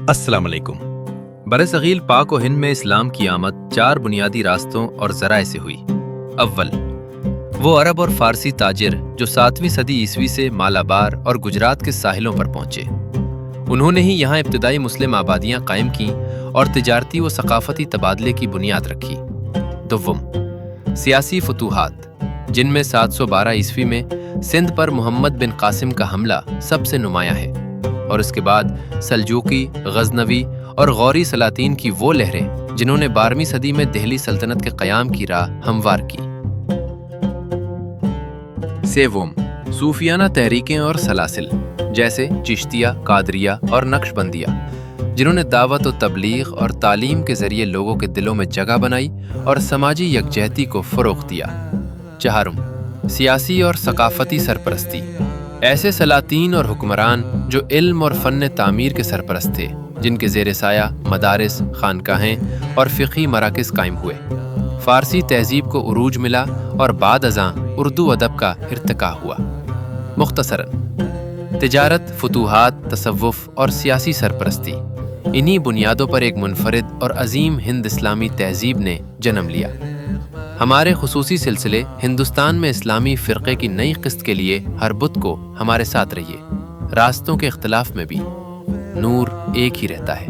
السلام علیکم۔ برصغیر پاک و ہند میں اسلام کی آمد 4 بنیادی راستوں اور ذرائع سے ہوئی۔ اول، وہ عرب اور فارسی تاجر جو 7ویں صدی عیسوی سے مالابار اور گجرات کے ساحلوں پر پہنچے۔ انہوں نے ہی یہاں ابتدائی مسلم آبادیاں قائم کیں اور تجارتی و ثقافتی تبادلے کی بنیاد رکھی۔ دوم، سیاسی فتوحات، جن میں 712 عیسوی میں سندھ پر محمد بن قاسم کا حملہ سب سے نمایاں ہے، اور اس کے بعد سلجوقی، غزنوی اور غوری سلاطین کی وہ لہریں جنہوں نے 12ویں صدی میں دہلی سلطنت کے قیام کی راہ ہموار کی۔ سیوم، صوفیانہ تحریکیں اور سلاسل، جیسے چشتیہ، قادریہ اور نقش بندیہ، جنہوں نے دعوت و تبلیغ اور تعلیم کے ذریعے لوگوں کے دلوں میں جگہ بنائی اور سماجی یکجہتی کو فروغ دیا۔ چہارم، سیاسی اور ثقافتی سرپرستی، ایسے سلاطین اور حکمران جو علم اور فن تعمیر کے سرپرست تھے، جن کے زیر سایہ مدارس، خانقاہیں اور فقہی مراکز قائم ہوئے۔ فارسی تہذیب کو عروج ملا اور بعد ازاں اردو ادب کا ارتقاء ہوا۔ مختصراً، تجارت، فتوحات، تصوف اور سیاسی سرپرستی، انہی بنیادوں پر ایک منفرد اور عظیم ہند اسلامی تہذیب نے جنم لیا۔ ہمارے خصوصی سلسلے ہندوستان میں اسلامی فرقے کی نئی قسط کے لیے ہر بدھ کو ہمارے ساتھ رہیے۔ راستوں کے اختلاف میں بھی نور ایک ہی رہتا ہے۔